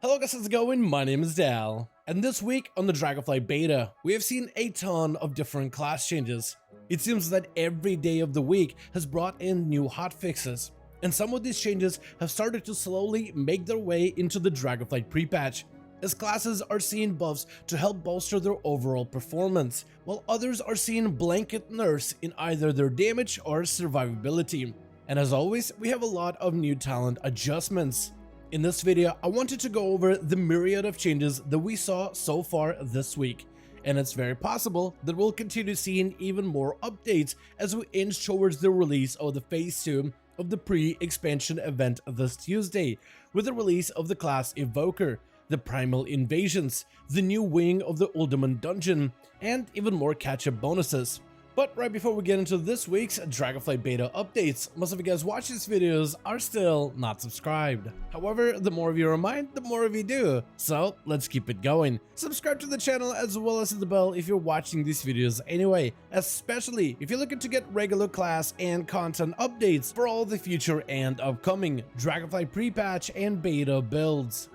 Hello guys, how's it going? My name is Dal, and this week on the Dragonflight beta, we have seen a ton of different class changes. It seems that every day of the week has brought in new hotfixes, and some of these changes have started to slowly make their way into the Dragonflight pre-patch, as classes are seeing buffs to help bolster their overall performance, while others are seeing blanket nerfs in either their damage or survivability. And as always, we have a lot of new talent adjustments. In this video, I wanted to go over the myriad of changes that we saw so far this week, and it's very possible that we'll continue seeing even more updates as we inch towards the release of the Phase 2 of the pre-expansion event this Tuesday, with the release of the class Evoker, the Primal Invasions, the new wing of the Uldaman Dungeon, and even more catch-up bonuses. But right before we get into this week's Dragonflight beta updates, most of you guys watching these videos are still not subscribed. However, the more of you remind, the more of you do. So let's keep it going. Subscribe to the channel as well as hit the bell if you're watching these videos anyway, especially if you're looking to get regular class and content updates for all the future and upcoming Dragonflight pre-patch and beta builds.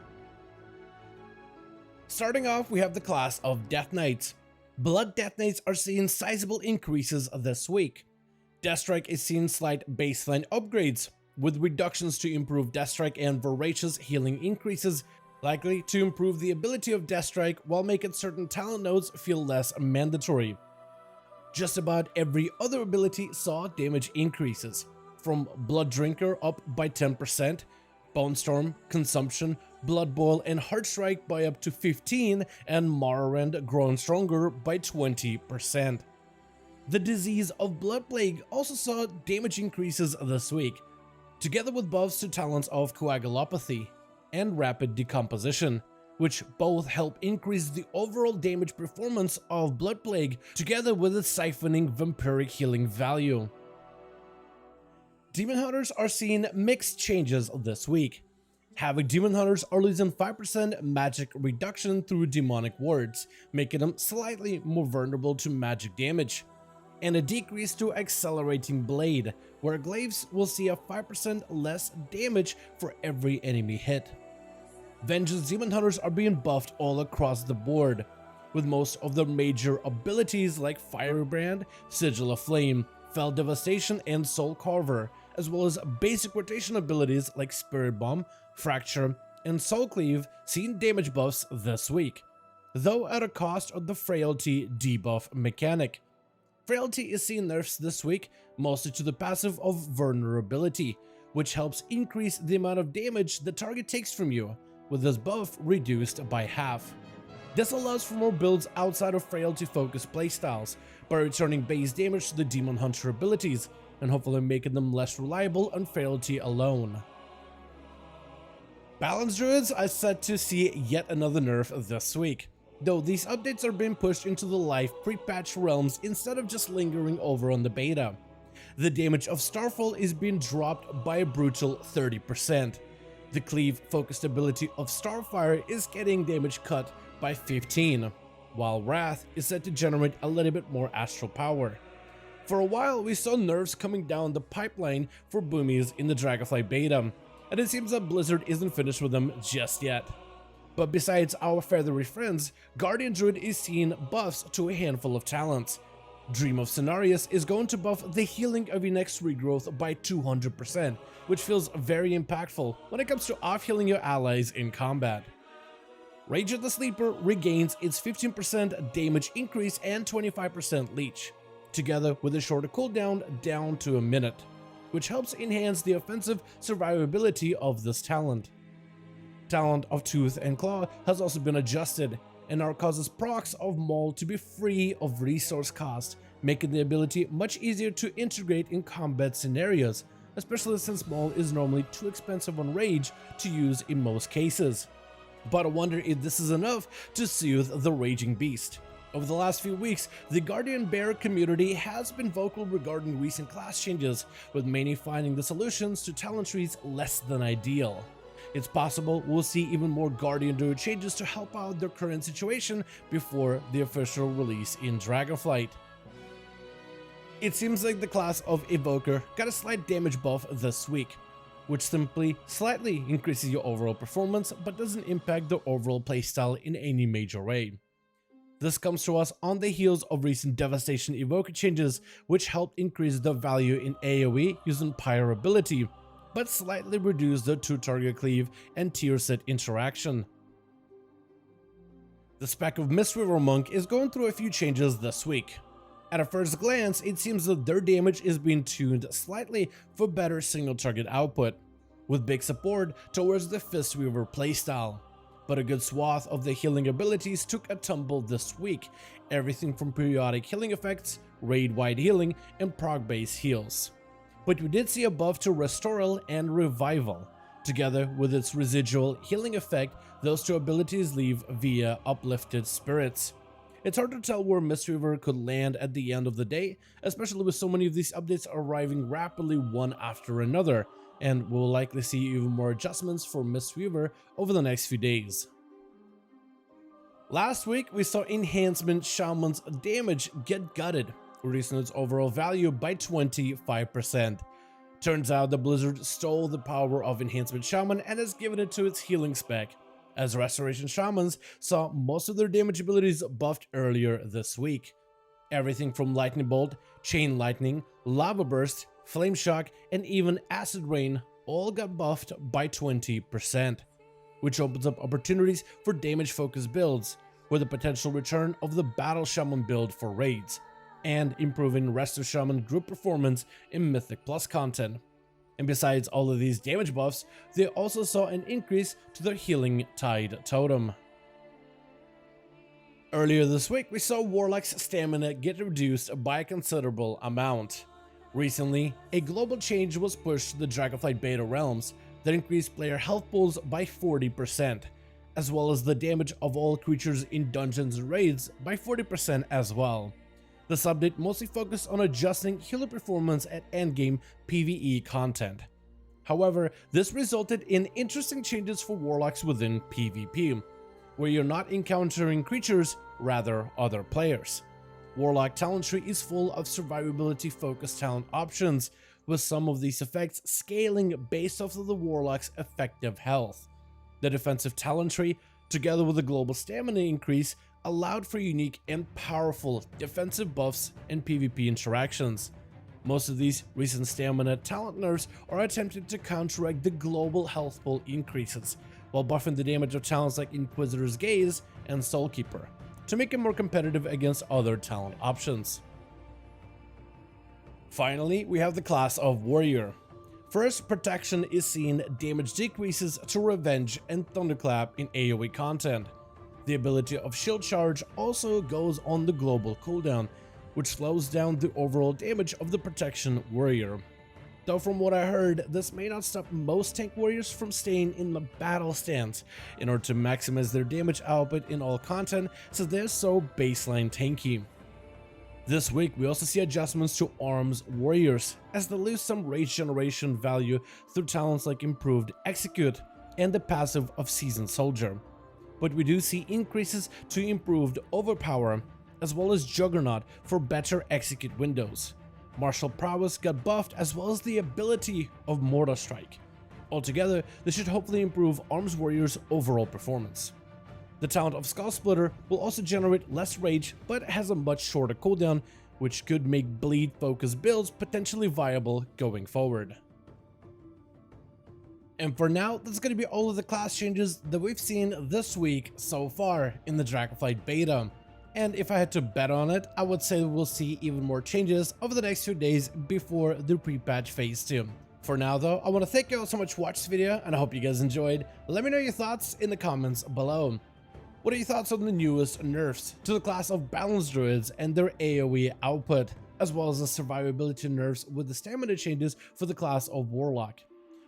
Starting off, we have the class of Death Knights. Blood Death Knights are seeing sizable increases this week. Deathstrike is seeing slight baseline upgrades, with reductions to improve Deathstrike and Voracious healing increases, likely to improve the ability of Deathstrike while making certain talent nodes feel less mandatory. Just about every other ability saw damage increases, from Blood Drinker up by 10%, Bone Storm, Consumption, Blood Boil, and Heartstrike by up to 15%, and Morrowind grown stronger by 20%. The disease of Blood Plague also saw damage increases this week, together with buffs to talents of Coagulopathy and Rapid Decomposition, which both help increase the overall damage performance of Blood Plague, together with its siphoning vampiric healing value. Demon Hunters are seeing mixed changes this week. Havoc Demon Hunters are losing 5% magic reduction through demonic wards, making them slightly more vulnerable to magic damage, and a decrease to Accelerating Blade, where glaives will see a 5% less damage for every enemy hit. Vengeance Demon Hunters are being buffed all across the board, with most of their major abilities like Firebrand, Sigil of Flame, Fell Devastation, and Soul Carver, as well as basic rotation abilities like Spirit Bomb, Fracture, and Soul Cleave seeing damage buffs this week, though at a cost of the Frailty debuff mechanic. Frailty is seeing nerfs this week, mostly to the passive of Vulnerability, which helps increase the amount of damage the target takes from you, with this buff reduced by half. This allows for more builds outside of Frailty-focused playstyles, by returning base damage to the Demon Hunter abilities, and hopefully making them less reliable on Frailty alone. Balance Druids are set to see yet another nerf this week, though these updates are being pushed into the live pre-patch realms instead of just lingering over on the beta. The damage of Starfall is being dropped by a brutal 30%. The cleave-focused ability of Starfire is getting damage cut by 15%, while Wrath is set to generate a little bit more astral power. For a while, we saw nerfs coming down the pipeline for boomies in the Dragonflight beta, and it seems that Blizzard isn't finished with them just yet. But besides our feathery friends, Guardian Druid is seeing buffs to a handful of talents. Dream of Cenarius is going to buff the healing of your next regrowth by 200%, which feels very impactful when it comes to off-healing your allies in combat. Rage of the Sleeper regains its 15% damage increase and 25% leech, together with a shorter cooldown down to a minute, which helps enhance the offensive survivability of this talent. Talent of Tooth and Claw has also been adjusted, and now causes procs of Maul to be free of resource cost, making the ability much easier to integrate in combat scenarios, especially since Maul is normally too expensive on Rage to use in most cases. But I wonder if this is enough to soothe the raging beast. Over the last few weeks, the Guardian Bear community has been vocal regarding recent class changes, with many finding the solutions to talent trees less than ideal. It's possible we'll see even more Guardian Druid changes to help out their current situation before the official release in Dragonflight. It seems like the class of Evoker got a slight damage buff this week, which simply slightly increases your overall performance but doesn't impact the overall playstyle in any major way. This comes to us on the heels of recent Devastation Evoker changes, which helped increase the value in AoE using Pyre ability, but slightly reduce the 2-target cleave and tier set interaction. The spec of Mistweaver Monk is going through a few changes this week. At a first glance, it seems that their damage is being tuned slightly for better single target output, with big support towards the Fistweaver playstyle. But a good swath of the healing abilities took a tumble this week, everything from periodic healing effects, raid-wide healing, and prog-based heals. But we did see a buff to Restoral and Revival. Together with its residual healing effect, those two abilities leave via Uplifted Spirits. It's hard to tell where Mistweaver could land at the end of the day, especially with so many of these updates arriving rapidly one after another, and we'll likely see even more adjustments for Mistweaver over the next few days. Last week, we saw Enhancement Shaman's damage get gutted, reducing its overall value by 25%. Turns out the Blizzard stole the power of Enhancement Shaman and has given it to its healing spec, as Restoration Shamans saw most of their damage abilities buffed earlier this week. Everything from Lightning Bolt, Chain Lightning, Lava Burst, Flame Shock, and even Acid Rain all got buffed by 20%, which opens up opportunities for damage-focused builds, with the potential return of the Battle Shaman build for raids, and improving Rest of Shaman group performance in Mythic Plus content. And besides all of these damage buffs, they also saw an increase to their Healing Tide totem. Earlier this week, we saw Warlock's stamina get reduced by a considerable amount. Recently, a global change was pushed to the Dragonflight beta realms that increased player health pools by 40%, as well as the damage of all creatures in dungeons and raids by 40% as well. This update mostly focused on adjusting healer performance at endgame PvE content. However, this resulted in interesting changes for Warlocks within PvP, where you're not encountering creatures, rather other players. Warlock talent tree is full of survivability focused talent options, with some of these effects scaling based off of the Warlock's effective health. The defensive talent tree, together with a global stamina increase, allowed for unique and powerful defensive buffs and PvP interactions. Most of these recent stamina talent nerfs are attempting to counteract the global health pool increases, while buffing the damage of talents like Inquisitor's Gaze and Soulkeeper, to make it more competitive against other talent options. Finally, we have the class of Warrior. First, Protection is seeing damage decreases to Revenge and Thunderclap in AoE content. The ability of Shield Charge also goes on the global cooldown, which slows down the overall damage of the Protection Warrior. Though from what I heard, this may not stop most tank warriors from staying in the battle stance in order to maximize their damage output in all content, since they're so baseline tanky. This week, we also see adjustments to Arms Warriors, as they lose some rage generation value through talents like Improved Execute and the passive of Seasoned Soldier. But we do see increases to Improved Overpower, as well as Juggernaut for better execute windows. Martial Prowess got buffed, as well as the ability of Mortal Strike. Altogether, this should hopefully improve Arms Warrior's overall performance. The talent of Skull Splitter will also generate less rage, but has a much shorter cooldown, which could make bleed-focused builds potentially viable going forward. And for now, that's going to be all of the class changes that we've seen this week so far in the Dragonflight beta. And if I had to bet on it, I would say we'll see even more changes over the next few days before the pre-patch phase 2. For now though, I want to thank you all so much for watching this video, and I hope you guys enjoyed. Let me know your thoughts in the comments below. What are your thoughts on the newest nerfs to the class of Balanced Druids and their AoE output, as well as the survivability nerfs with the stamina changes for the class of Warlock?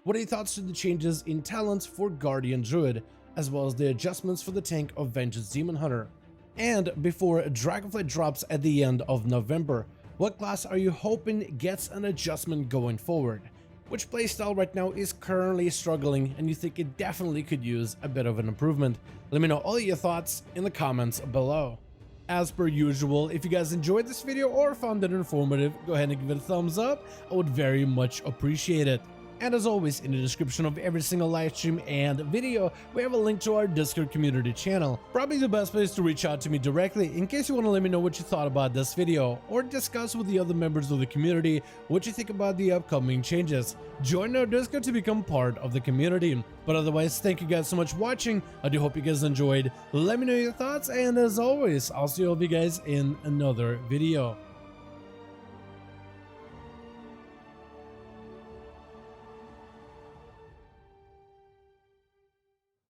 What are your thoughts to the changes in talents for Guardian Druid, as well as the adjustments for the tank of Vengeance Demon Hunter? And before Dragonflight drops at the end of November, what class are you hoping gets an adjustment going forward? Which playstyle right now is currently struggling and you think it definitely could use a bit of an improvement? Let me know all your thoughts in the comments below. As per usual, if you guys enjoyed this video or found it informative, go ahead and give it a thumbs up. I would very much appreciate it. And as always, in the description of every single live stream and video, we have a link to our Discord community channel. Probably the best place to reach out to me directly in case you want to let me know what you thought about this video, or discuss with the other members of the community what you think about the upcoming changes. Join our Discord to become part of the community. But otherwise, thank you guys so much for watching. I do hope you guys enjoyed. Let me know your thoughts, and as always, I'll see all of you guys in another video.